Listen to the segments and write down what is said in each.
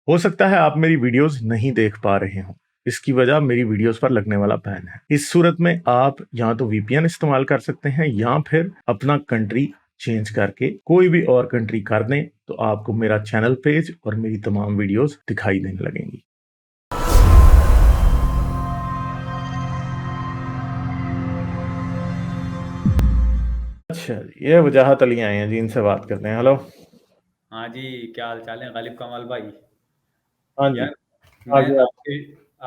हो सकता है आप मेरी वीडियोस नहीं देख पा रहे हों। इसकी वजह मेरी वीडियोस पर लगने वाला बैन है। इस सूरत में आप या तो वीपीएन इस्तेमाल कर सकते हैं या फिर अपना कंट्री चेंज करके कोई भी और कंट्री कर दें, तो आपको मेरा चैनल पेज और मेरी तमाम वीडियोस दिखाई देने लगेंगी। अच्छा, ये वजाहत अली आए हैं जी, इनसे बात करते हैं। हेलो। हाँ जी, क्या हाल चाल है गालिब कमाल भाई। हाँ जी। यार मैं आगे आप। आपके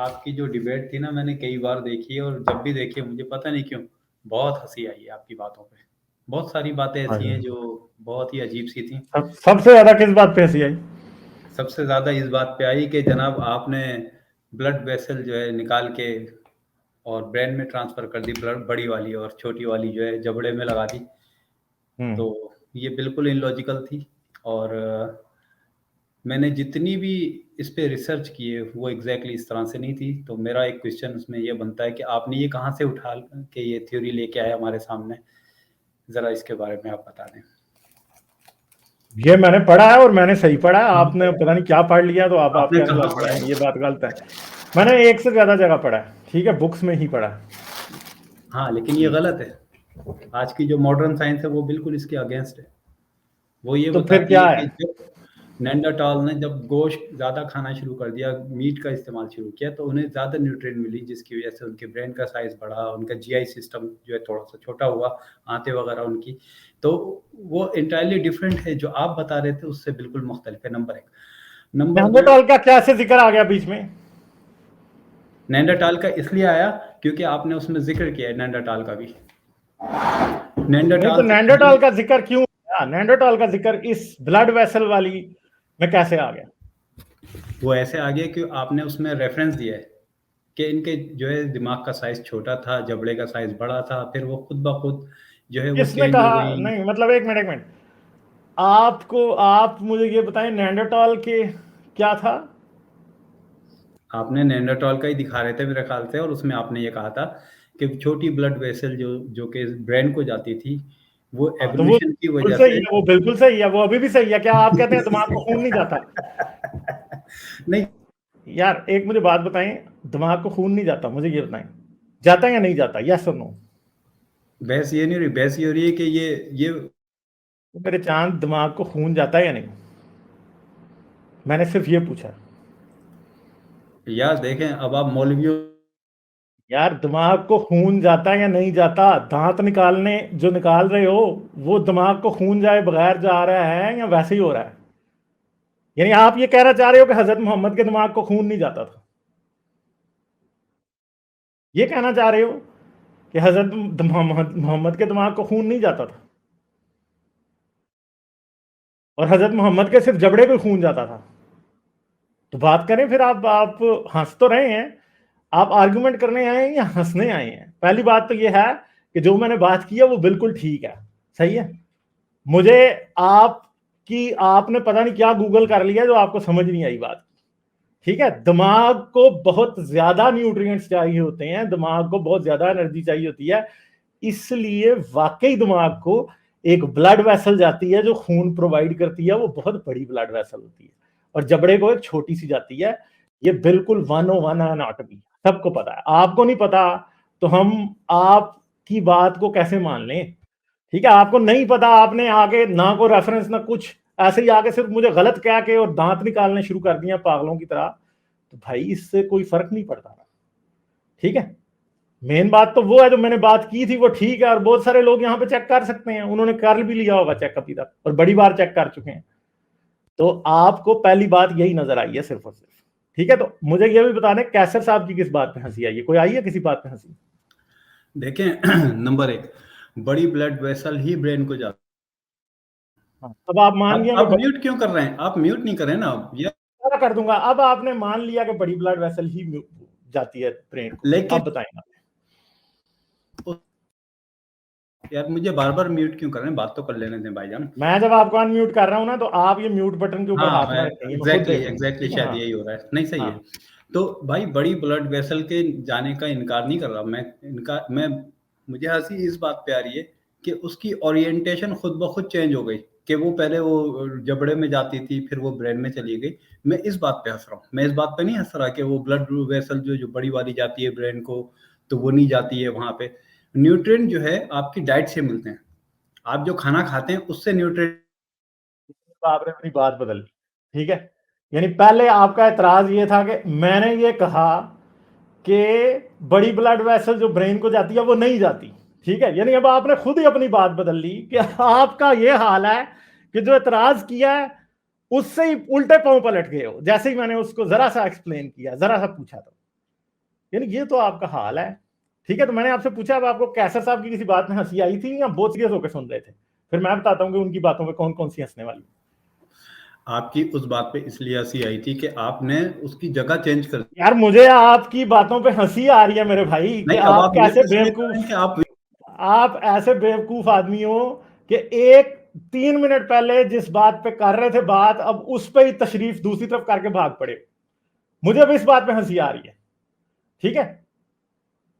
आपकी जो डिबेट थी ना, मैंने कई बार देखी है और जब भी देखी है मुझे पता नहीं क्यों बहुत हंसी आई है आपकी बातों पे। बहुत सारी बातें ऐसी हैं जो बहुत ही अजीब सी थी। सबसे ज्यादा किस बात पे हंसी आई? सबसे ज़्यादा इस बात पे आई कि जनाब आपने ब्लड वेसल जो है निकाल के और ब्रेन में ट्रांसफ़र कर दी, ब्लड बड़ी वाली और छोटी वाली जो है जबड़े में लगा दी। तो ये बिल्कुल इलॉजिकल थी और मैंने जितनी भी इस पे रिसर्च की है वो एग्जैक्टली इस तरह से नहीं थी। तो मेरा एक क्वेश्चन उसमें ये बनता है कि आपने ये कहाँ से उठा के ये थ्योरी लेके आए हमारे सामने, ज़रा इसके बारे में आप बता दें। ये मैंने पढ़ा है और मैंने सही पढ़ा है। आपने पता नहीं क्या पढ़ लिया, तो आप आपने कहने कहाँ लग पढ़ा गए हैं है? ये बात गलत है। मैंने एक से ज्यादा जगह पढ़ा है, ठीक है, बुक्स में ही पढ़ा है। हाँ, लेकिन ये गलत है। आज की जो मॉडर्न साइंस है वो बिल्कुल इसके अगेंस्ट है। वो ये तो फिर बताती क्या है है? कि जब नेंडरटाल ने जब गोश्त ज़्यादा खाना शुरू कर दिया, मीट का इस्तेमाल शुरू किया, तो उन्हें ज़्यादा न्यूट्रिएंट मिली, जिसकी वजह से उनके ब्रेन का साइज़ बढ़ा, उनका जीआई सिस्टम जो है थोड़ा-सा छोटा हुआ, आंतें वगैरह उनकी। तो वो एंटायरली डिफरेंट है, जो आप बता रहे थे उससे बिल्कुल मुख्तलिफ है, नंबर 1। नंबर 2, नेanderthal का कैसे जिक्र आ गया बीच में? नेंडरटाल का इसलिए आया क्योंकि आपने उसमें ज़िक्र किया है नेंडरटाल का भी। नहीं, तो नेंडरटाल से नेanderthal का जिक्र क्यों आया? नेanderthal का जिक्र इस ब्लड वेसल वाली में कैसे आ गया? वो ऐसे आ गया कि आपने उसमें रेफरेंस दिया है कि इनके जो है दिमाग का साइज़ छोटा था, जबड़े का साइज़ बड़ा था, फिर वो खुद ब खुद जो है वो किसने चेंज हो कहा? गई। नहीं, मतलब एक मिनट, आपको आप मुझे ये बताएं, नेanderthal के क्या था? आपने नेंडरटॉल का ही दिखा रहे थे मेरे ख्याल से, और उसमें आपने ये कहा था कि छोटी ब्लड वेसल जो जो कि ब्रेन को जाती थी, वो हाँ, तो वो एवोल्यूशन की बिल्कुल वजह सही से है, वो बिल्कुल सही है, वो अभी भी सही है। क्या आप कहते हैं दिमाग को खून नहीं जाता? नहीं, यार एक मुझे बात बताएं, दिमाग को खून नहीं जाता, मुझे ये बताएं, जाता है या नहीं जाता? यस और नो? बहस ये नहीं हो रही, बहस ये हो रही है कि ये तो मेरे चांद, दिमाग को खून जाता है या नहीं? मैंने सिर्फ ये पूछा। यार देखें, अब आप मौलवियों यार दिमाग को खून जाता है या नहीं जाता? दांत निकालने जो निकाल रहे हो, वो दिमाग को खून जाए बगैर जा रहा है या वैसे ही हो रहा है? यानी आप ये कहना चाह रहे हो कि हजरत मोहम्मद के दिमाग को खून नहीं जाता था? ये कहना चाह रहे हो कि हजरत मोहम्मद के दिमाग को खून नहीं जाता था और हजरत मोहम्मद के सिर्फ जबड़े को खून जाता था? तो बात करें फिर। आप हंस तो रहे हैं। आप आर्गुमेंट करने आए हैं या हंसने आए हैं? पहली बात तो यह है कि जो मैंने बात की है वो बिल्कुल ठीक है, सही है। मुझे आपने पता नहीं क्या गूगल कर लिया जो आपको समझ नहीं आई बात। ठीक है, दिमाग को बहुत ज्यादा न्यूट्रिएंट्स चाहिए होते हैं, दिमाग को बहुत ज्यादा एनर्जी चाहिए होती है, इसलिए वाकई दिमाग को एक ब्लड वेसल जाती है जो खून प्रोवाइड करती है, वो बहुत बड़ी ब्लड वेसल होती है, और जबड़े को एक छोटी सी जाती है। ये बिल्कुल 101 एनाटॉमी, सबको पता है। आपको नहीं पता तो हम आपकी बात को कैसे मान लें? ठीक है, आपको नहीं पता, आपने आगे ना को रेफरेंस ना कुछ, ऐसे ही आगे सिर्फ मुझे गलत कह के और दांत निकालने शुरू कर दिया पागलों की तरह। तो भाई इससे कोई फर्क नहीं पड़ता। ठीक है, मेन बात तो वो है, जो मैंने बात की थी वो ठीक है, और बहुत सारे लोग यहाँ पे चेक कर सकते हैं, उन्होंने कर भी लिया होगा चेक अभी तक, और बड़ी बार चेक कर चुके हैं। तो आपको पहली बात यही नजर आई है सिर्फ और सिर्फ। ठीक है, तो मुझे ये भी बता दें, कैसर साहब की किस बात पे हंसी आई है? कोई आई है किसी बात पे हंसी? देखें नंबर 1, बड़ी ब्लड वेसल ही ब्रेन को जाती हाँ, अब आप मान है। गए कि आप म्यूट क्यों कर रहे हैं? आप म्यूट नहीं कर रहे हैं ना अब ये। क्या कर दूंगा? अब आपने मान लिया कि बड़ी ब्लड वेसल ही जाती है ब्रेन को, लेकिन अब बताएंगे। यार मुझे बार-बार म्यूट क्यों कर रहे हैं? बात तो कर लेने दें भाईजान। मैं जब आपको अनम्यूट कर रहा हूं ना, तो आप ये म्यूट बटन के ऊपर हाँ, हाथ ना रखें, ये मैं खुद एग्ज़ैक्टली, देख लूंगा। एग्ज़ैक्टली ठीक है, शायद हाँ। यही हो रहा है। नहीं, सही है। हाँ, तो भाई बड़ी ब्लड वेसल के जाने का इनकार नहीं कर रहा मैं। मुझे हँसी इस बात पे आ रही है कि उसकी ओरिएंटेशन खुद ब खुद चेंज हो गई। कि वो पहले वो जबड़े में जाती थी, फिर वो ब्रेन में चली गई। मैं इस बात पे हंस रहा हूँ, मैं इस बात पे नहीं हंस रहा कि वो ब्लड वेसल जो बड़ी वाली जाती है ब्रेन को, तो वो नहीं जाती है वहां पे। न्यूट्रिएंट जो है आपकी डाइट से मिलते हैं, आप जो खाना खाते हैं उससे न्यूट्रिएंट। तो आपने अपनी बात बदल ली, ठीक है। यानी पहले आपका एतराज ये था कि मैंने ये कहा कि बड़ी ब्लड वेसल जो ब्रेन को जाती है वो नहीं जाती, ठीक है। यानी अब आपने खुद ही अपनी बात बदल ली कि आपका ये हाल है कि जो एतराज किया है उससे ही उल्टे पांव पलट गए हो, जैसे ही मैंने उसको जरा सा एक्सप्लेन किया, जरा सा पूछा तो। यानी ये तो आपका हाल है, ठीक है। तो मैंने आपसे पूछा अब आपको कैसर साहब की किसी बात में हंसी आई थी या बहुत सीरियस होकर सुन रहे थे? फिर मैं बताता हूँ कि उनकी बातों में कौन कौन सी हंसने वाली। आपकी उस बात पे इसलिए हंसी आई थी कि आपने उसकी जगह चेंज कर दी। यार मुझे आपकी बातों पे हंसी आ रही है मेरे भाई कि नहीं, अब आप आप मुझे कैसे इसलिए कह रहे हैं बेवकूफ, कि आप आप ऐसे बेवकूफ आदमी हो कि एक 3 मिनट पहले जिस बात पे कर रहे थे बात, अब उस पे ही तशरीफ दूसरी तरफ करके भाग पड़े। मुझे अब इस बात पे हंसी आ रही है, ठीक है।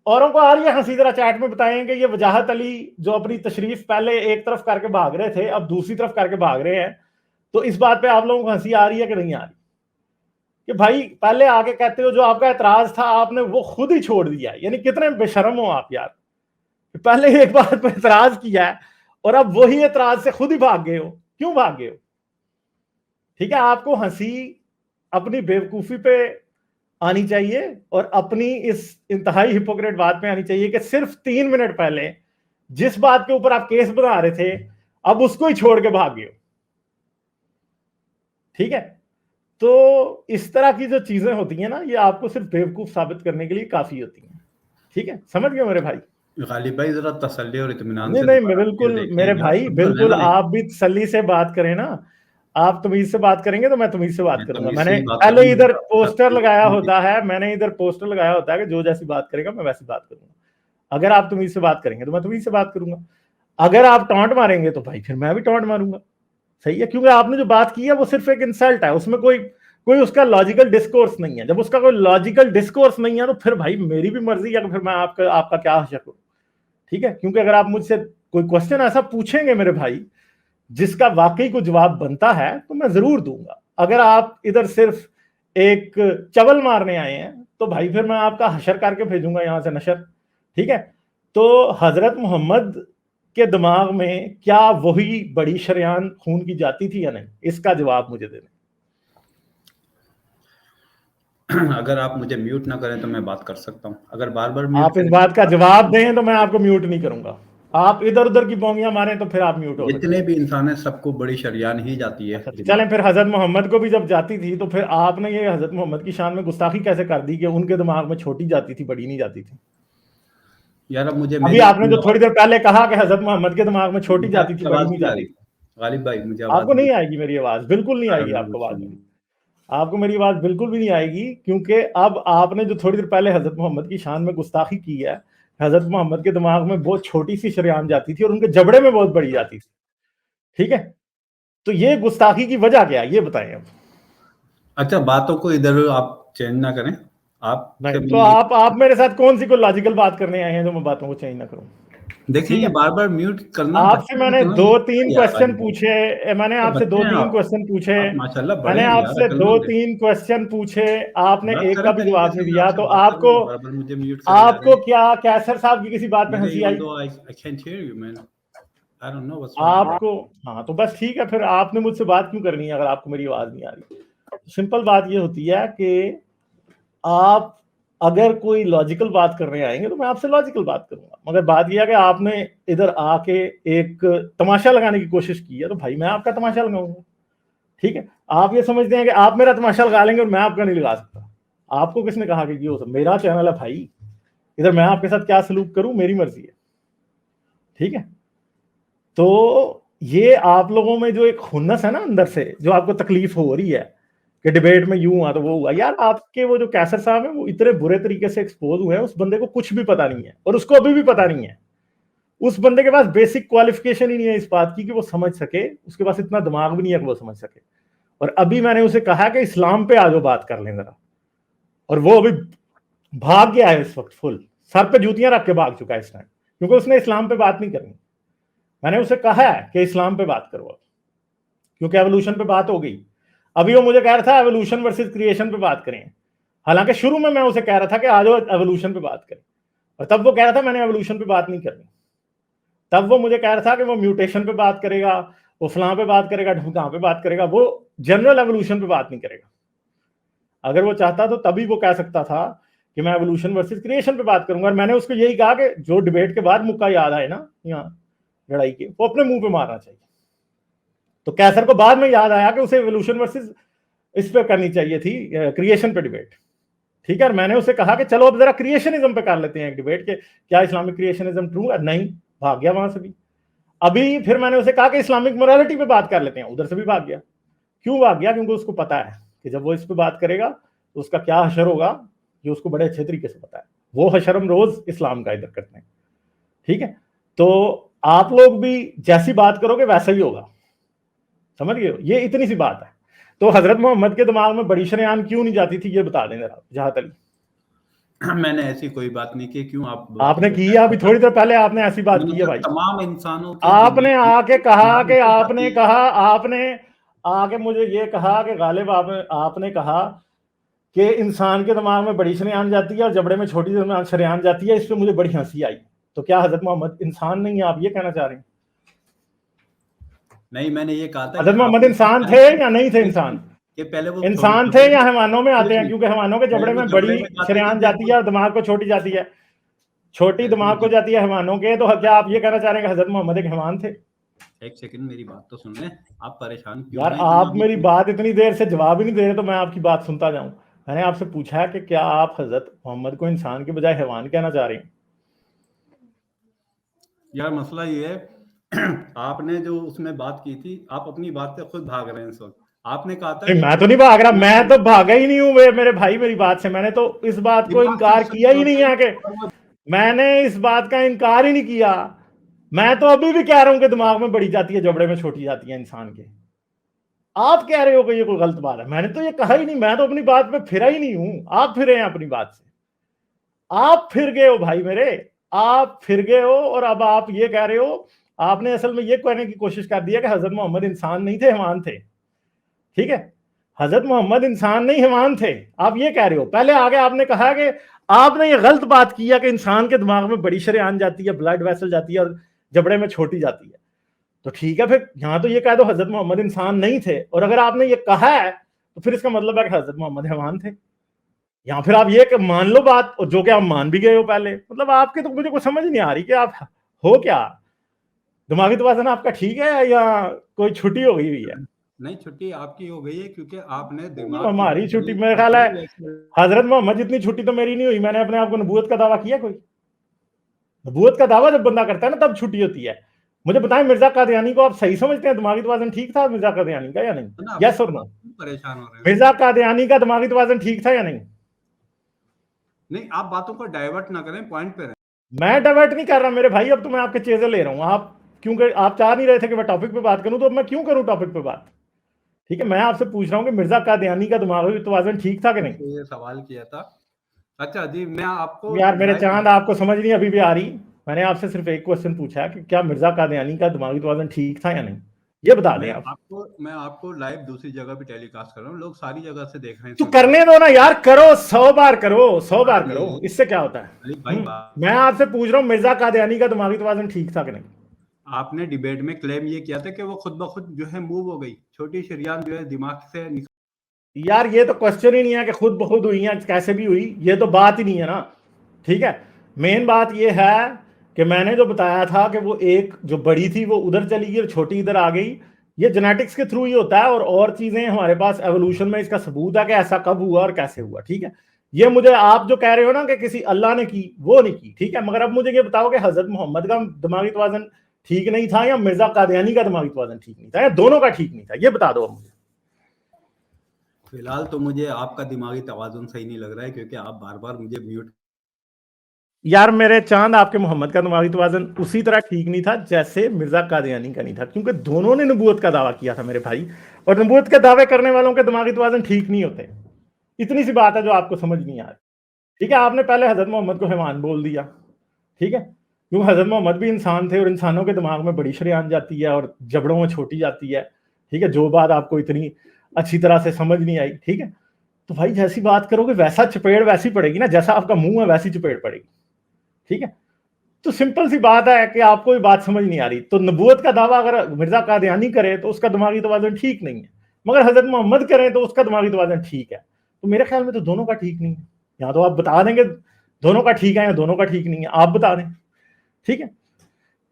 औरों को आ रही है हंसी, जरा चैट में बताएंगे। ये वजाहत अली जो अपनी तशरीफ पहले एक तरफ करके भाग रहे थे अब दूसरी तरफ करके भाग रहे हैं, तो इस बात पे आप लोगों को हंसी आ रही है कि नहीं आ रही? कि भाई पहले आके कहते हो जो आपका एतराज था आपने वो खुद ही छोड़ दिया। यानी कितने बेशरम हो आप यार, पहले एक बात पे एतराज किया है और अब वही एतराज से खुद ही भाग गए हो। क्यों भाग गए हो? ठीक है, आपको हंसी अपनी बेवकूफी पे आनी चाहिए और अपनी इस इंतहाई हिपोक्रेट बात पे आनी चाहिए कि सिर्फ 3 मिनट पहले जिस बात के ऊपर आप केस बना रहे थे अब उसको ही छोड़ के भाग गए हो, ठीक है। तो इस तरह की जो चीजें होती हैं ना, ये आपको सिर्फ बेवकूफ साबित करने के लिए काफी होती हैं, ठीक है। समझ गए मेरे भाई? गालिब भाई जरा तसल्ली और इत्मीनान नहीं से नहीं, मैं दोबारा वीडियो बिल्कुल देखें, मेरे यार भाई, सिंपल है बिल्कुल ना ये। आप भी तसल्ली से बात करें ना। आप तमीज से बात करेंगे तो मैं तमीज से बात मैं करूंगा। तमीज से मैंने ही बात पहले करूँ, इधर मुझे आपके साथ पोस्टर कोई लगाया नहीं होता है, मैंने इधर पोस्टर लगाया होता है कि जो जैसी बात करेगा मैं वैसी बात करूंगा। अगर आप तमीज से बात करेंगे तो मैं तमीज से बात करूंगा, अगर आप टॉन्ट मारेंगे तो भाई फिर मैं भी टॉन्ट मारूंगा। सही है, क्योंकि आपने जो बात की है वो सिर्फ एक इंसल्ट है, उसमें कोई कोई उसका लॉजिकल डिस्कोर्स नहीं है। जब उसका कोई लॉजिकल डिस्कोर्स नहीं है तो फिर भाई मेरी भी मर्जी है कि फिर मैं आपका आपका क्या हशर करूं, ठीक है। क्योंकि अगर आप मुझसे कोई क्वेश्चन ऐसा पूछेंगे मेरे भाई जिसका वाकई को जवाब बनता है तो मैं जरूर दूंगा। अगर आप इधर सिर्फ एक चवल मारने आए हैं तो भाई फिर मैं आपका हशर करके भेजूंगा यहां से नशर, ठीक है। तो हजरत मोहम्मद के दिमाग में क्या वही बड़ी शरेआन खून की जाती थी या नहीं, इसका जवाब मुझे देना। अगर आप मुझे म्यूट ना करें तो मैं बात कर सकता हूँ, अगर बार बार म्यूट आप इस करेंगे बात का तो जवाब दें तो मैं आपको म्यूट नहीं करूंगा। आप इधर उधर की बोंगियां मारें तो फिर आप म्यूट हो सकते जितने हैं। भी इंसान है सबको बड़ी शरियान ही जाती है अच्छा तो दिमाग। चलें, फिर हजरत मोहम्मद को भी जब जाती थी तो फिर आपने ये हजरत मोहम्मद की शान में गुस्ताखी कैसे कर दी कि उनके दिमाग में छोटी जाती थी बड़ी नहीं जाती थी? यार अब मुझे अभी मेरी आपने अपनी जो थोड़ी आवाज, देर पहले कहा कि हजरत मोहम्मद के दिमाग में छोटी मुझे जाती थी आपकी बड़ी आवाज नहीं नहीं आ जाती रही। थी। गालिब भाई मुझे आवाज आपको नहीं नहीं आएगी मेरी आवाज, बिल्कुल नहीं आ आएगी रही। आपको आवाज। आपको मेरी आवाज बिल्कुल भी नहीं आएगी, क्योंकि अब आपने जो थोड़ी देर पहले हजरत मोहम्मद की शान में गुस्ताखी की है, हजरत मोहम्मद के दिमाग में बहुत छोटी सी शरेआन जाती थी और उनके जबड़े में बहुत बड़ी जाती थी, ठीक है। तो ये गुस्ताखी की वजह क्या है ये बताएं अब। अच्छा, बातों को इधर आप चेंज ना करें, आपसे नहीं तो मैं आप मेरे साथ कौन सी कोई लॉजिकल बात करने आए हैं जो मैं बातों को चेंज ना करूं? देखिए ठीक ये है, बार बार म्यूट करना आपसे बच्चे मैंने इतना दो ये तीन है यार क्वेश्चन गालिब भाई। पूछे, मैंने तो आपसे बच्चे दो हैं तीन क्वेश्चन पूछे, आप माशाल्लाह बड़े मैंने हैं यार, आपसे दो अक्लमंद हैं। तीन क्वेश्चन पूछे, आपने बात एक करें का भी तरीके जवाब से, नहीं मैं दिया। आपसे तो बात कर रहा आपको, हूँ, बार बार मुझे म्यूट करे जा रहे आपको हैं। क्या कैसर साहब की किसी बात पे मुझे हंसी इवन आई? दो I can hear you man, I don't know what's wrong. आपको, हाँ तो बस ठीक है, फिर आपने मुझसे बात क्यों करनी है अगर आपको मेरी आवाज नहीं आ रही? सिंपल बात ये होती है कि आप अगर कोई लॉजिकल बात करने आएंगे तो मैं आपसे लॉजिकल बात करूंगा, मगर बात यह है कि आपने इधर आके एक तमाशा लगाने की कोशिश की है तो भाई मैं आपका तमाशा लगाऊंगा, ठीक है। आप ये समझते हैं कि आप मेरा तमाशा लगा लेंगे और मैं आपका नहीं लगा सकता। आपको किसने कहा कि ये हो सकता? मेरा चैनल है भाई, इधर मैं आपके साथ क्या सलूक करूं मेरी मर्जी है, ठीक है। तो ये आप लोगों में जो एक खुन्नस है ना अंदर से, जो आपको तकलीफ हो रही है कि डिबेट में यूं हुआ तो वो हुआ, यार आपके वो जो कैसर साहब है वो इतने बुरे तरीके से एक्सपोज हुए हैं, उस बंदे को कुछ भी पता नहीं है और उसको अभी भी पता नहीं है। उस बंदे के पास बेसिक क्वालिफिकेशन ही नहीं है इस बात की कि वो समझ सके, उसके पास इतना दिमाग भी नहीं है कि वो समझ सके। और अभी मैंने उसे कहा कि इस्लाम पे आ जाओ बात कर लें जरा, और वो अभी भाग गया है इस वक्त, फुल सर पे जूतियां रख के भाग चुका है इस टाइम, क्योंकि उसने इस्लाम पे बात नहीं करनी। मैंने उसे कहा है कि इस्लाम पे बात करो। क्योंकि एवोल्यूशन पे बात हो गई। अभी वो मुझे कह रहा था एवोल्यूशन वर्सेस क्रिएशन पे बात करें, हालांकि शुरू में मैं उसे कह रहा था कि आ जाओ एवोल्यूशन पे बात करें, और तब वो कह रहा था मैंने एवोल्यूशन पे बात नहीं करनी। तब वो मुझे कह रहा था कि वो म्यूटेशन पे बात करेगा, वो फलां पे बात करेगा, ढुकां पे बात करेगा, वो जनरल एवोल्यूशन पे बात नहीं करेगा। अगर वो चाहता तो तभी वो कह सकता था कि मैं एवोल्यूशन वर्सेस क्रिएशन पे बात करूंगा। और मैंने उसको यही कहा कि जो डिबेट के बाद मुक्का याद आए ना यहाँ लड़ाई के, वो अपने मुंह पे मारना चाहिए। तो कैसर को बाद में याद आया कि उसे एवोल्यूशन वर्सेस इस पे करनी चाहिए थी, क्रिएशन पे डिबेट। ठीक है, और मैंने उसे कहा कि चलो अब जरा क्रिएशनिज्म पे कर लेते हैं एक डिबेट के, क्या इस्लामिक क्रिएशनिज्म ट्रू है? नहीं, भाग गया वहां से भी। अभी फिर मैंने उसे कहा कि इस्लामिक मोरालिटी पे बात कर लेते हैं, उधर से भी भाग गया। क्यों भाग गया? क्योंकि उसको पता है कि जब वो इस पे बात करेगा तो उसका क्या हशर होगा, ये उसको बड़े अच्छे तरीके से पता है। वो हशर हम रोज इस्लाम का इधर करते हैं। ठीक है, तो आप लोग भी जैसी बात करोगे वैसा ही होगा, समझ गए? ये इतनी सी बात है। तो हजरत मोहम्मद के दिमाग में बड़ी शरेआन क्यों नहीं जाती थी, ये बता दें जरा जहां तक। मैंने ऐसी कोई बात नहीं की। क्यों आप आपने की है, अभी थोड़ी देर पहले आपने ऐसी बात की है भाई। तमाम इंसानों के आपने आके कहा कि आपने दिमाग कहा, आपने आके मुझे ये कहा कि गालिब आपने कहा कि इंसान के दिमाग में बड़ी शरेआन जाती है और जबड़े में छोटी शरेआन जाती है। इस पे मुझे बड़ी हंसी आई। तो क्या हजरत मोहम्मद इंसान नहीं है, आप ये कहना चाह रहे हैं? नहीं, मैंने ये कहा था हजरत मोहम्मद आपने इंसान थे या नहीं थे? इंसान कि पहले वो इंसान थे या हैवानों में आते हैं? क्योंकि हैवानों के जबड़े में बड़ी शरेआन जाती है और दिमाग को छोटी जाती है, छोटी दिमाग को जाती है हैवानों के। तो क्या आप ये कहना चाह रहे हैं कि हजरत मोहम्मद एक हैवान थे? एक सेकंड मेरी बात तो सुन लें। आप परेशान क्यों यार हैं? आप मेरी बात इतनी देर से जवाब ही नहीं दे रहे, तो मैं आपकी बात सुनता जाऊं। मैंने आपसे पूछा है कि क्या आप हजरत मोहम्मद को इंसान के बजाय हैवान कहना चाह रहे हैं? यार मसला ये है आपने जो उसमें बात की थी, आप अपनी बात से खुद भाग रहे हैं इस वक्त। आपने कहा था मैं तो नहीं भाग रहा, मैं तो भागा ही नहीं हूं मेरे भाई मेरी बात से। मैंने तो इस बात को इनकार किया ही नहीं है कि मैंने इस बात का इनकार ही नहीं किया। मैं तो अभी भी कह रहा हूं कि दिमाग में बड़ी जाती है, जबड़े में छोटी जाती है इंसान के। आप कह रहे हो कि ये कोई गलत बात है। मैंने तो ये कहा ही नहीं, मैं तो अपनी बात पे फिरा ही नहीं हूं। आप फिरे हैं अपनी बात से, आप फिर गए हो भाई मेरे, आप फिर गए हो। और अब आप ये कह रहे हो, आपने असल में ये कहने की कोशिश कर दिया कि हजरत मोहम्मद इंसान नहीं थे, हैवान थे। ठीक है, हजरत मोहम्मद इंसान नहीं हैवान थे, आप ये कह रहे हो। पहले आगे आपने कहा कि आपने ये गलत बात किया कि इंसान के दिमाग में बड़ी शरेआन जाती है, ब्लड वेसल जाती है और जबड़े में छोटी जाती है। तो ठीक है, फिर यहां तो ये कह दो हजरत मोहम्मद इंसान नहीं थे। और अगर आपने ये कहा है तो फिर इसका मतलब है कि हजरत मोहम्मद हैवान थे। या फिर आप ये मान लो बात, और जो कि आप मान भी गए हो पहले। मतलब आपके तो मुझे कुछ समझ नहीं आ रही कि आप हो क्या। दिमागी तवाज़ुन आपका ठीक है या कोई छुट्टी हो गई हुई है? नहीं, छुट्टी आपकी हो गई है क्योंकि आपने दिमाग हमारी छुट्टी, मेरा ख्याल है हजरत मोहम्मद जितनी छुट्टी तो मेरी नहीं हुई। मैंने अपने आप को नबूवत का दावा किया? कोई नबूवत का दावा जब बंदा करता है ना तब छुट्टी होती है। मुझे बताएं, मिर्जा कादियानी को आप सही समझते हैं? दिमागी तवाज़ुन ठीक था मिर्जा कादियानी का या नहीं? यस और नो? परेशान हो रहे हैं। मिर्जा कादियानी का दिमागी तवाज़ुन ठीक था या नहीं? नहीं, आप बातों को डाइवर्ट ना करें, पॉइंट पे रहें। मैं डाइवर्ट नहीं कर रहा मेरे भाई, अब तो मैं आपके चेज़े ले रहा हूं। आप क्योंकि आप चाह नहीं रहे थे कि मैं टॉपिक पे बात करूं, तो अब मैं क्यों करूं टॉपिक पे बात? ठीक है, मैं आपसे पूछ रहा हूं कि मिर्जा कादियानी का दिमागी तवाज़ुन ठीक था कि नहीं? तो ये सवाल किया था। अच्छा जी, मैं आपको यार मेरे चांद, आपको समझ नहीं अभी भी आ रही। मैंने आपसे सिर्फ एक क्वेश्चन पूछा है कि क्या मिर्जा कादियानी का दिमागी तवाज़ुन ठीक था या नहीं, ये बता दें आप। मैं आपको लाइव दूसरी जगह पे टेलीकास्ट कर रहा हूँ, लोग सारी जगह से देख रहे हैं। तो करने दो ना यार, करो 100 बार करो, 100 बार करो, इससे क्या होता है? मैं आपसे पूछ रहा हूँ मिर्जा कादियानी का दिमागी तवाज़ुन ठीक था कि नहीं? आपने डिबेट में क्लेम ये किया था कि वो खुद ब खुद जो है मूव हो गई, छोटी शरेआन जो है दिमाग से यार ये तो क्वेश्चन ही नहीं है कि खुद ब खुद हुई या कैसे भी हुई, ये तो बात ही नहीं है ना। ठीक है, मेन बात ये है कि मैंने जो बताया था कि वो एक जो बड़ी थी वो उधर चली गई और छोटी इधर आ गई। ये जेनेटिक्स के थ्रू ही होता है, और चीजें हमारे पास एवोल्यूशन में इसका सबूत है कि ऐसा कब हुआ और कैसे हुआ। ठीक है, ये मुझे आप जो कह रहे हो ना कि किसी अल्लाह ने की, वो नहीं की। ठीक है, मगर अब मुझे ये बताओ कि हजरत मोहम्मद का दिमागी तवाज़ुन ठीक नहीं था या मिर्जा कादियानी का दिमागी तवाज़ुन ठीक नहीं था, या दोनों का ठीक नहीं था, ये बता दो अब मुझे। फिलहाल तो मुझे आपका दिमागी तवाज़ुन सही नहीं लग रहा है, क्योंकि आप बार बार मुझे म्यूट। यार मेरे चांद, आपके मोहम्मद का दिमागी तवाज़ुन उसी तरह ठीक नहीं था जैसे मिर्जा कादियानी का नहीं था, क्योंकि दोनों ने नबूवत का दावा किया था मेरे भाई। और नबूवत के दावे करने वालों के दिमागी तवाज़ुन ठीक नहीं होते। इतनी सी बात है जो आपको समझ नहीं आ रही। ठीक है, आपने पहले हजरत मोहम्मद को हैवान बोल दिया। ठीक है, क्योंकि हजरत मोहम्मद भी इंसान थे और इंसानों के दिमाग में बड़ी शरेआन जाती है और जबड़ों में छोटी जाती है। ठीक है, जो बात आपको इतनी अच्छी तरह से समझ नहीं आई, ठीक है, तो भाई जैसी बात करोगे वैसा चपेड़ वैसी पड़ेगी ना, जैसा आपका मुंह है वैसी चपेड़ पड़ेगी, ठीक है। तो सिंपल सी बात है कि आपको ये बात समझ नहीं आ रही, तो नबूवत का दावा अगर मिर्जा कादियानी करे तो उसका दिमागी तवाज़ुन ठीक नहीं है, मगर हजरत मोहम्मद करें तो उसका दिमागी तवाज़ुन ठीक है। तो मेरे ख्याल में तो दोनों का ठीक नहीं है। या तो आप बता देंगे दोनों का ठीक है या दोनों का ठीक नहीं है, आप बता दें, ठीक है।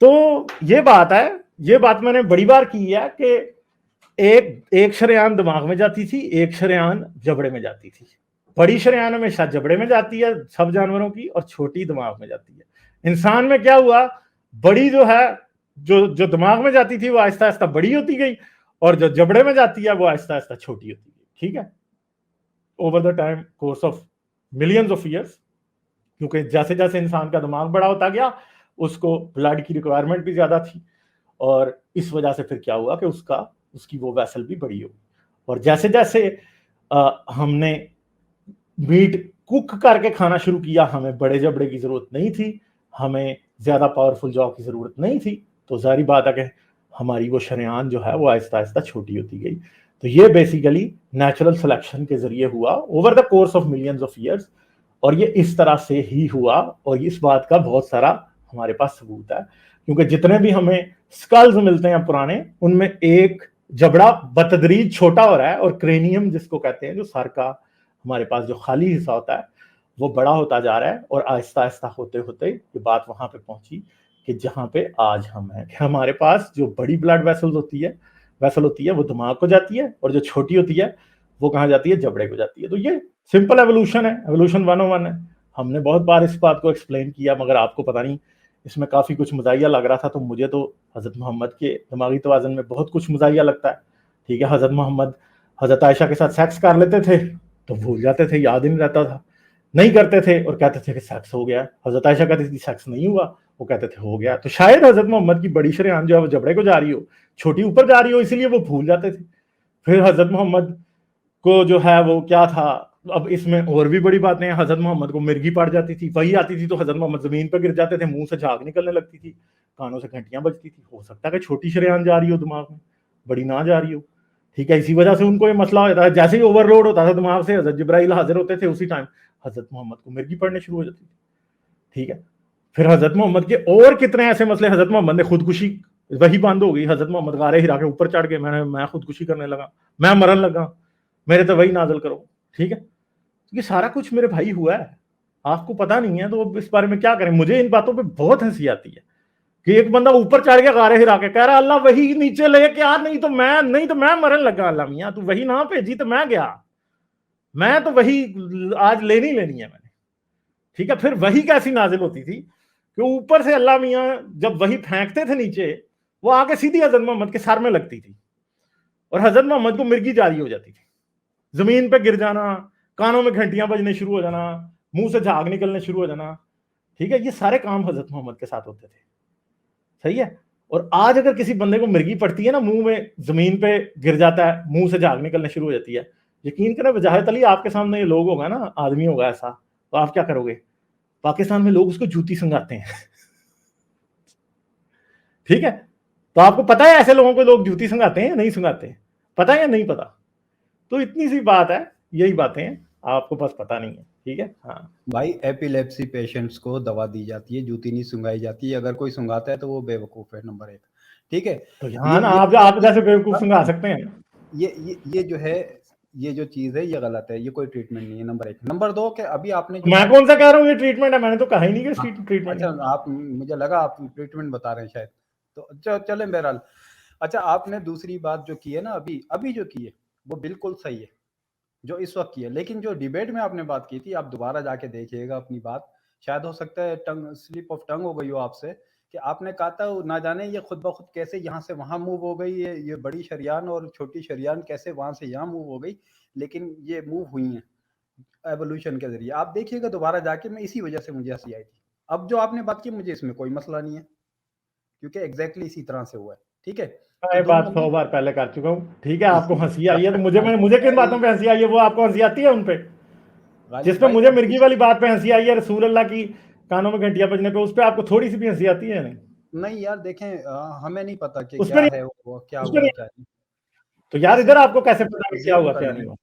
तो ये बात है, ये बात मैंने बड़ी बार की है कि एक शरेआन दिमाग में जाती थी, एक शरेआन जबड़े में जाती थी। बड़ी शरेआन हमेशा जबड़े में जाती है सब जानवरों की, और छोटी दिमाग में जाती है। इंसान में क्या हुआ, बड़ी जो है, जो दिमाग में जाती थी वो आहिस्ता आहिस्ता बड़ी होती गई, और जो जबड़े में जाती है वो आहिस्ता आहिस्ता छोटी होती गई, ठीक है, over the time course of millions of years. क्योंकि जैसे जैसे इंसान का दिमाग बड़ा होता गया, उसको ब्लड की रिक्वायरमेंट भी ज्यादा थी, और इस वजह से फिर क्या हुआ कि उसकी वो वेसल भी बड़ी हो। और जैसे जैसे हमने मीट कुक करके खाना शुरू किया, हमें बड़े जबड़े की जरूरत नहीं थी, हमें ज्यादा पावरफुल जॉब की जरूरत नहीं थी, तो जारी बात है कि हमारी वो शरेआन जो है वो आहिस्ता आहिस्ता छोटी होती गई। तो ये बेसिकली नेचुरल सिलेक्शन के जरिए हुआ over the course of millions of years, और ये इस तरह से ही हुआ। और इस बात का बहुत सारा हमारे पास सबूत है, क्योंकि जितने भी हमें स्कल्स मिलते हैं पुराने, उनमें एक जबड़ा बतदरीज छोटा हो रहा है, और क्रेनियम जिसको कहते हैं, जो सर का हमारे पास जो खाली हिस्सा होता है, वो बड़ा होता जा रहा है। और आहिस्ता आहिस्ता होते होते ये बात वहां पे पहुंची कि जहां पे आज हम हैं, कि हमारे पास जो बड़ी ब्लड वेसल होती है वो दिमाग को जाती है, और जो छोटी होती है वो कहाँ जाती है, जबड़े को जाती है। तो ये सिंपल एवोल्यूशन है, एवोल्यूशन 101 है। हमने बहुत बार इस बात को एक्सप्लेन किया, मगर आपको पता नहीं इसमें काफी कुछ मजाइया लग रहा था। तो मुझे तो हजरत मोहम्मद के दिमागी तवाज़ुन में बहुत कुछ मजाइया लगता है, ठीक है। हजरत मोहम्मद हजरत आयशा के साथ सेक्स कर लेते थे तो भूल जाते थे, याद ही नहीं रहता था, नहीं करते थे और कहते थे कि सेक्स हो गया। हजरत आयशा कहती थी सेक्स नहीं हुआ, वो कहते थे हो गया। तो शायद हजरत मोहम्मद की बड़ी शरेआन जो है वो जबड़े को जा रही हो, छोटी ऊपर जा रही हो, इसीलिए वो भूल जाते थे। फिर हजरत मोहम्मद को जो है वो क्या था, अब इसमें और भी बड़ी बातें हैं। हजरत मोहम्मद को मिर्गी पड़ जाती थी, वही आती थी तो हजरत मोहम्मद जमीन पर गिर जाते थे, मुंह से झाग निकलने लगती थी, कानों से घंटियां बजती थी। हो सकता है कि छोटी शरेआन जा रही हो दिमाग में, बड़ी ना जा रही हो, ठीक है। इसी वजह से उनको ये मसला होता है, जैसे ही ओवरलोड होता था दिमाग से, हजरत जिब्राइल हाजिर होते थे, उसी टाइम हजरत मोहम्मद को मिर्गी पड़ने शुरू हो जाती थी, ठीक है। फिर हजरत मोहम्मद के और कितने ऐसे मसले, हजरत मोहम्मद ने खुदकुशी, वही बंद हो गई, हजरत मोहम्मद गारे हिरा के ऊपर चढ़ गए, मैं खुदकुशी करने लगा, मैं मरन लगा, मेरे तो वही नाजल करो, ठीक है। ये सारा कुछ मेरे भाई हुआ है, आपको पता नहीं है, तो अब इस बारे में क्या करें। मुझे इन बातों पे बहुत हंसी आती है कि एक बंदा ऊपर चढ़ गया गारे हिरा के, कह रहा अल्लाह वही नीचे ले के आ, नहीं तो मैं मरन लगा, अल्लाह मियां तू वही ना भेजी तो मैं गया, मैं तो वही आज लेनी लेनी है मैंने, ठीक है। फिर वही कैसी नाजिल होती थी कि ऊपर से अल्लाह मियां जब वही फेंकते थे नीचे, वो आके सीधी हजरत मोहम्मद के सर में लगती थी, और हजरत मोहम्मद को मिर्गी जारी हो जाती थी, जमीन पे गिर जाना, कानों में घंटियां बजने शुरू हो जाना, मुंह से झाग निकलने शुरू हो जाना, ठीक है। ये सारे काम हजरत मोहम्मद के साथ होते थे, सही है। और आज अगर किसी बंदे को मिर्गी पड़ती है ना, मुंह में जमीन पे गिर जाता है, मुंह से झाग निकलने शुरू हो जाती है, यकीन करें वजाहत अली आपके सामने ये लोग होगा ना, आदमी होगा ऐसा, तो आप क्या करोगे। पाकिस्तान में लोग उसको जूती संगाते हैं ठीक है। तो आपको पता है ऐसे लोगों को लोग जूती संगाते हैं या नहीं संगाते, पता है या नहीं पता। तो इतनी सी बात है, यही बातें हैं, आपको बस पता नहीं है, ठीक है। हाँ भाई, एपिलेप्सी पेशेंट्स को दवा दी जाती है, जूती नहीं सुंगाई जाती है। अगर कोई सुंगाता है तो वो बेवकूफ है, नंबर 1, ठीक है। तो यहाँ ना आप जैसे बेवकूफ संगा सकते हैं। ये जो है, ये जो चीज है ये गलत है, ये कोई ट्रीटमेंट नहीं है, नंबर 1। नंबर 2 कि अभी आपने जो मैं कौन सा कह रहा हूँ ये ट्रीटमेंट है, मैंने तो कहा ही नहीं कि ट्रीटमेंट अच्छा, है। आप, मुझे लगा आप ट्रीटमेंट बता रहे हैं शायद, तो चले बहरहाल। अच्छा, आपने दूसरी बात जो की है ना, अभी जो की है वो बिल्कुल सही है, जो इस वक्त की है। लेकिन जो डिबेट में आपने बात की थी, आप दोबारा जाके देखिएगा अपनी बात, शायद हो सकता है टंग स्लिप ऑफ टंग हो गई हो आपसे, कि आपने कहा था ना जाने ये खुद ब खुद कैसे यहाँ से वहाँ मूव हो गई, ये बड़ी शरियान और छोटी शरियान कैसे वहाँ से यहाँ मूव हो गई, लेकिन ये मूव हुई हैं एवोल्यूशन के जरिए। आप देखिएगा दोबारा जाके, मैं इसी वजह से मुझे हंसी आई थी। अब जो आपने बात की, मुझे इसमें कोई मसला नहीं है, क्योंकि एग्जैक्टली इसी तरह से हुआ है, ठीक है। तो मैं 2 बात 100 नंबर बार पहले कर चुका हूँ, ठीक है। आपको इसी हंसी आई है तो मुझे किन बातों पे हंसी आई है, वो आपको हंसी आती है उन पे। गालिब जिसपे भाई, मुझे मिर्गी वाली बात पे हंसी आई है, रसूल अल्लाह की कानों में घंटियां बजने पे, उस पे आपको थोड़ी सी भी हंसी आती है नहीं। नहीं यार देखें, हमें नहीं पता कि उस पे क्या नहीं, है वो क्या उस पे हुआ नहीं, क्या नहीं। तो यार इधर आपको कैसे पता क्या हुआ क्या नहीं हुआ?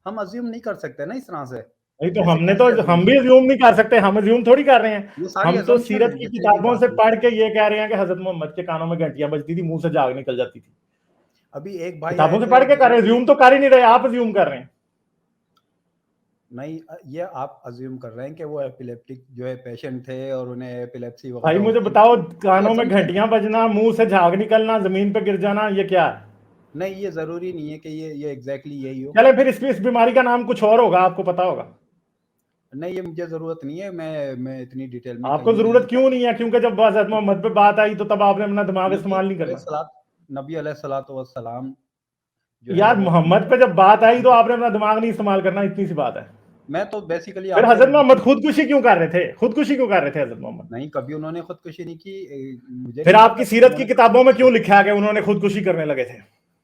हम अज्यूम नहीं कर सकते ना इस तरह से। नहीं तो हम भी अज्यूम नहीं कर सकते, हम अज्यूम थोड़ी कर रहे हैं। ये सारी हम तो assumption सीरत है, की जैसे भी किताबों बात से हुई। पढ़ के ये कह रहे हैं कि हजरत मोहम्मद के कानों में घंटियां बजती थी, मुंह से झाग निकल जाती थी। अभी एक भाई किताबों आए से थे, पढ़ के कर रहे हैं, अज्यूम तो कर ही नहीं रहे, आप अज्यूम कर रहे हैं। नहीं ये आप अज्यूम कर रहे हैं कि वो एपिलेप्टिक जो है पेशेंट थे और उन्हें एपिलेप्सी भाई वगैरह मुझे होती बताओ, थी। कानों में assumption घंटियां बजना, मुंह से झाग निकलना, जमीन पे गिर जाना, ये क्या है? नहीं, ये जरूरी नहीं है कि ये एग्जैक्टली यही हो। चले फिर इस बीमारी का नाम कुछ और होगा, आपको पता होगा। नहीं, ये मुझे जरूरत नहीं है, मैं इतनी डिटेल में आपको कहीं नहीं जरूरत जाता। क्यों नहीं है? क्योंकि जब हजरत मोहम्मद पे बात आई तो तब आपने अपना दिमाग इस्तेमाल नहीं करना। नबी अलैहिस्सलातु वस्सलाम जो है यार वो, मोहम्मद पे जब बात आई तो आपने अपना दिमाग नहीं इस्तेमाल करना, इतनी सी बात है। मैं तो बेसिकली फिर आपको हजरत मोहम्मद खुदकुशी क्यों कर रहे थे? खुदकुशी क्यों कर रहे थे हजरत मोहम्मद? नहीं, कभी उन्होंने खुदकुशी नहीं की। मुझे फिर नहीं पता आपकी कि सीरत की उन्होंने किताबों में खुदकुशी क्यों की। लिखा है कि उन्होंने खुदकुशी करने लगे थे?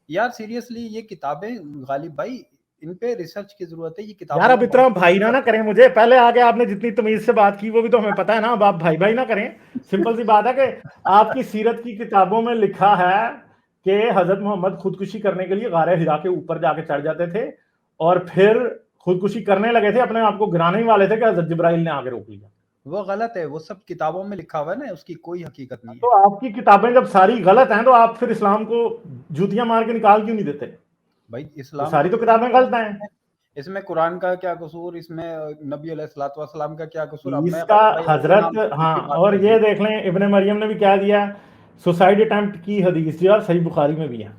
यार सीरियसली ये किताबें, गालिब भाई, इन पे रिसर्च की जरूरत है। ये किताबों यार अब में इतना बात भाई ना करें मुझे, पहले आगे आपने जितनी तमीज से बात की वो भी तो हमें पता है ना, अब आप भाई भाई ना करें। सिंपल सी बात है कि आपकी सीरत की किताबों में लिखा है कि हजरत मोहम्मद खुदकुशी करने के लिए गारे हिरा के ऊपर जाके चढ़ जाते थे और फिर खुदकुशी करने लगे थे, अपने आप को गिराने ही वाले थे कि हजरत जिब्राइल ने आगे रोक लिया। वो गलत है, वो सब किताबों में लिखा हुआ है ना, उसकी कोई हकीकत नहीं तो है। आपकी किताबें जब सारी गलत हैं तो आप फिर इस्लाम को जूतियां मार के निकाल क्यों नहीं देते? भाई तो इस्लाम सारी तो किताबें गलत हैं। इसमें कुरान का क्या कसूर, इसमें नबी अलैहिस्सलातु वस्सलाम का क्या कसूर? अब मैं इसका भाई अपने हजरत, नाम से खुद हाँ, की बात और कर ये दूं। देख लें इब्ने मरियम ने भी क्या दिया, सुसाइड अटेम्प्ट की हदीस जो यार सही बुखारी में भी है।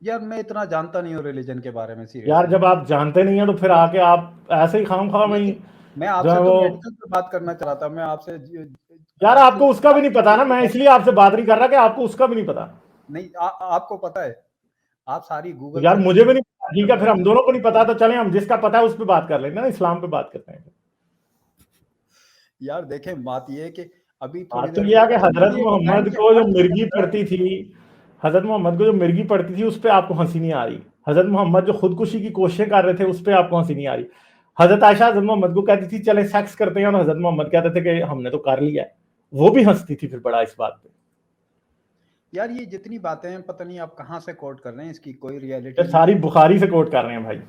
यार मैं इतना जानता नहीं हूँ रिलीजन के बारे में यार सीरियसली। जब आप जानते नहीं है तो फिर आके आप ऐसे ही खाम खा में ही नहीं, मैं जो आपसे है तो वो। मेडिकल पे बात करना चाह रहा था। मैं आपसे यार आजकल आपको उसका भी नहीं पता ना, मैं इसलिए आपसे बात नहीं कर रहा कि आपको उसका भी नहीं पता। नहीं, आपको पता है, आप सारी तो गूगल यार सर्च मुझे भी नहीं पता, ठीक है, फिर हम करते दोनों को नहीं पता तो चले हम जिसका पता है उस पर बात कर लेते हैं ना, इस्लाम पे बात करते हैं। यार देखें, बात ये है कि अभी थोड़ी बात तो देर ये है कि पहले हजरत मुझे ये बताएं मोहम्मद कि को जो आज मिर्गी पड़ती थी, हजरत मोहम्मद को जो मिर्गी पड़ती थी उस पर आपको हंसी नहीं आ रही। हजरत मोहम्मद जो खुदकुशी की कोशिशें कर रहे थे उस पर आपको हंसी नहीं आ रही। हजरत आयशा हजरत मोहम्मद को कहती थी चले सेक्स करते हैं, और हजरत मोहम्मद कहते थे कि हमने तो कर लिया है। वो भी हंसती थी फिर बड़ा इस बात पे। यार ये जितनी बातें हैं, पता नहीं आप कहाँ से कोट कर रहे हैं, इसकी कोई ये रियलिटी नहीं सारी है। बुखारी से कोट कर रहे हैं भाई।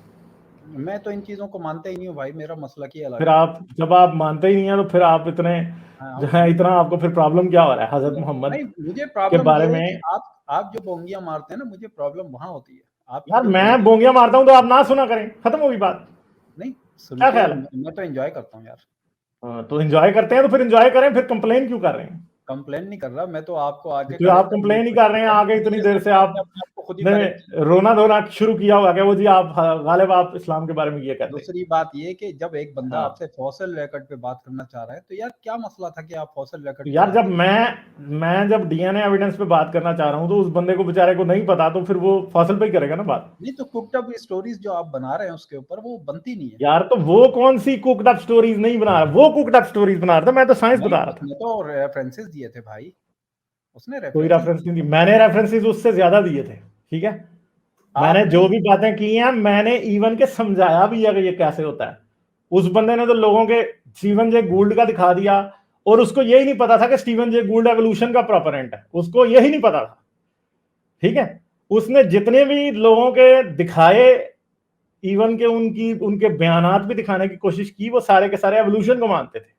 मैं तो इन चीज़ों को मानता ही नहीं हूँ भाई, मेरा मसला की अलग फिर है। आप जब आप मानते ही नहीं है तो फिर आप इतने जो हाँ, है, इतना आपको फिर प्रॉब्लम क्या हो रहा है हजरत नहीं, मोहम्मद मुझे के प्रॉब्लम बारे ये है में? कि आप जो बोंगियां मारते हैं ना, मुझे प्रॉब्लम वहां होती है। आपकी यार जो मैं बोंगियां, बोंगियां मारता हूं तो आप ना सुना करें, खत्म होगी बात। नहीं सुन क्या के ख्याल है? मैं तो एंजॉय करता हूँ यार। हाँ, तो एंजॉय करते हैं तो फिर एंजॉय करें, फिर कंप्लेन क्यों कर रहे हैं? कंप्लेन नहीं कर रहा, मैं तो आपको आगे तो आप करेक्ट करने की कंप्लेन ही कर कोशिश रहे हैं कर रहा हूँ आगे, कि इतनी मेरे देर साथ से आपने आप अपने आप को खुद ही ने करेक्ट किया। रोना धोना शुरू किया होगा क्या वो जी, आप गालिब आप इस्लाम के बारे में ये कहते हैं। दूसरी बात ये कि जब एक बंदा हाँ, आपसे फॉसिल रिकॉर्ड पे बात करना चाह रहा है, तो यार क्या मसला था कि आप फॉसिल तो रिकॉर्ड पे यार बात जब करें? मैं जब डीएनए एविडेंस पे बात करना चाह रहा हूं तो उस बंदे को बेचारे को नहीं पता, तो फिर वो फॉसिल पे ही करेगा ना बात। नहीं तो कुकड अप स्टोरीज जो आप बना रहे हैं उसके ऊपर, वो बनती नहीं है। यार तो वो कौन सी कुकड अप स्टोरीज नहीं बना रहा, वो कुकड अप स्टोरीज बना रहा था, मैं तो साइंस नहीं, बता रहा था। उसने तो रेफरेंसेस दिए थे भाई, उसने कोई रेफरेंसेस रेफरेंस दिए। नहीं दी मैंने, रेफरेंसेस उससे ज्यादा दिए थे। ठीक है, मैंने आपने जो भी बातें की हैं मैंने इवन के समझाया भी है कि ये कैसे होता है। उस बंदे ने तो लोगों के स्टीवन जे गूल्ड का दिखा दिया, और उसको यही नहीं पता था कि स्टीवन जे गूल्ड एवोल्यूशन का प्रोपोनेंट है, उसको यही नहीं पता था। ठीक है, उसने जितने भी लोगों के दिखाए, इवन के उनकी उनके बयानात भी दिखाने की कोशिश की, वो सारे के सारे एवोल्यूशन को मानते थे।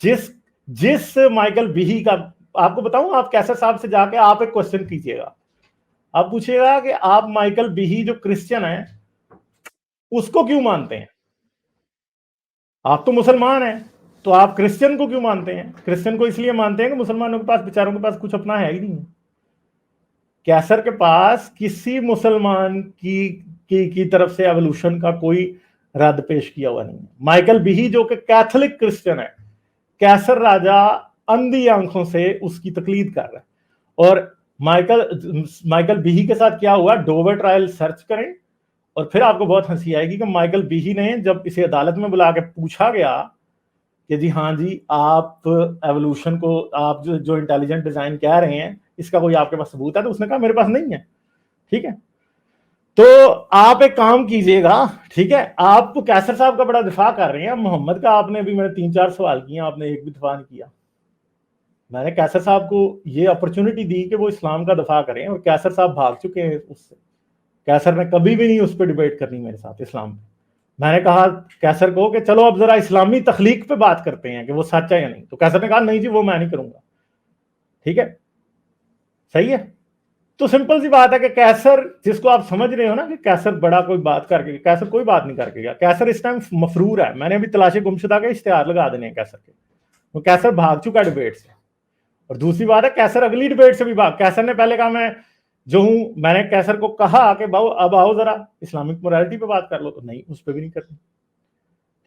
जिस जिस माइकल बिही का, आपको बताऊं, आप कैसर साहब से जाके आप एक क्वेश्चन कीजिएगा, आप पूछिएगा कि आप माइकल बिही जो क्रिश्चियन है उसको क्यों मानते हैं? आप तो मुसलमान हैं, तो आप क्रिश्चियन को क्यों मानते हैं? क्रिश्चियन को इसलिए मानते हैं कि मुसलमानों के पास, बेचारों के पास कुछ अपना है ही नहीं। कैसर के पास किसी मुसलमान की तरफ से एवोल्यूशन का कोई रद्द पेश किया हुआ नहीं है। माइकल बिही जो कि कैथोलिक क्रिश्चियन है, कैसर राजा अंधी आंखों से उसकी तकलीद कर रहा है। और माइकल बिही के साथ क्या हुआ, डोवर ट्रायल सर्च करें और फिर आपको बहुत हंसी आएगी कि माइकल बिही ने जब इसे अदालत में बुला के पूछा गया कि जी हाँ जी, आप एवोल्यूशन को, आप जो इंटेलिजेंट डिजाइन कह रहे हैं, इसका कोई आपके पास सबूत है? तो उसने कहा मेरे पास नहीं है। ठीक है, तो आप एक काम कीजिएगा, ठीक है, आप कैसर साहब का बड़ा दिफा कर रहे हैं, मोहम्मद का आपने भी, मैंने 3-4 सवाल किए, आपने एक भी दिफा नहीं किया। मैंने कैसर साहब को ये अपॉर्चुनिटी दी कि वो इस्लाम का दफा करें, और कैसर साहब भाग चुके हैं उससे। कैसर ने कभी भी नहीं उस पर डिबेट करनी मेरे साथ इस्लाम पे। मैंने कहा कैसर को कि चलो अब जरा इस्लामी तखलीक पे बात करते हैं कि वो सच है या नहीं, तो कैसर ने कहा नहीं जी वो मैं नहीं करूंगा। ठीक है, सही है। तो सिंपल सी बात है कि कैसर, जिसको आप समझ रहे हो ना कि कैसर बड़ा कोई बात करके, कैसर कोई बात नहीं करके गया। कैसर इस टाइम मफरूर है। मैंने अभी तलाशी गुमशुदा के इश्तेहार लगा देने हैं कैसर के, तो कैसर भाग चुका डिबेट से। और दूसरी बात है कैसर अगली डिबेट से भी भाग, कैसर ने पहले कहा मैं जो हूं, मैंने कैसर को कहा कि भाऊ अब आओ जरा इस्लामिक मोरालिटी पे बात कर लो, तो नहीं, उस पर भी नहीं करनी।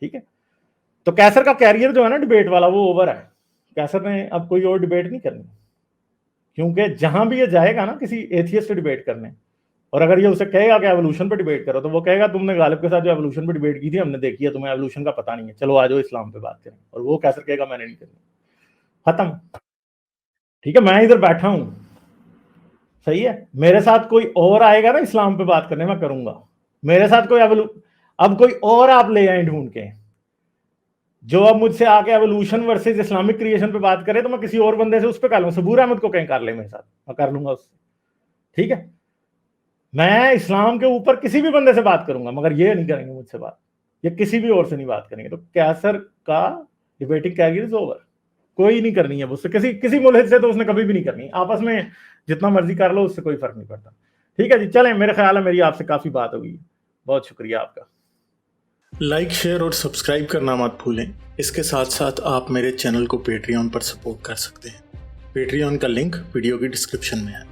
ठीक है, तो कैसर का कैरियर जो है ना डिबेट वाला, वो ओवर है। कैसर ने अब कोई और डिबेट नहीं करनी, क्योंकि जहां भी ये जाएगा ना किसी एथियस्ट से डिबेट करने, और अगर ये उसे कहेगा कि एवोल्यूशन पे डिबेट करो, तो वो कहेगा तुमने गालिब के साथ जो एवोल्यूशन पे डिबेट की थी हमने देखी है, तुम्हें एवोल्यूशन का पता नहीं है, चलो आ जाओ इस्लाम पे बात करें। और वो कैसर कहेगा मैंने नहीं करनी, खत्म। ठीक है, मैं इधर बैठा हूं, सही है। मेरे साथ कोई और आएगा ना इस्लाम पे बात करने, मैं करूंगा। मेरे साथ कोई अब कोई और आप ले आए ढूंढ के, जो अब मुझसे आके एवोल्यूशन वर्सेस इस्लामिक क्रिएशन पे बात करे, तो मैं किसी और बंदे से उस पर कर लूँ। सबूर अहमद को कहीं कर ले मेरे साथ, मैं कर लूंगा उससे। ठीक है, मैं इस्लाम के ऊपर किसी भी बंदे से बात करूंगा, मगर ये नहीं करेंगे मुझसे बात, ये किसी भी और से नहीं बात करेंगे। तो कैसर का डिबेटिंग कैरियर इज ओवर, कोई नहीं करनी है उससे, किसी किसी मुल्क से तो उसने कभी भी नहीं करनी। आपस में जितना मर्जी कर लो, उससे कोई फर्क नहीं पड़ता। ठीक है जी, चलें, मेरे ख्याल है मेरी आपसे काफी बात होगी। बहुत शुक्रिया आपका। लाइक, शेयर और सब्सक्राइब करना मत भूलें। इसके साथ साथ आप मेरे चैनल को पेट्रियन पर सपोर्ट कर सकते हैं। पेट्रियन का लिंक वीडियो की डिस्क्रिप्शन में है।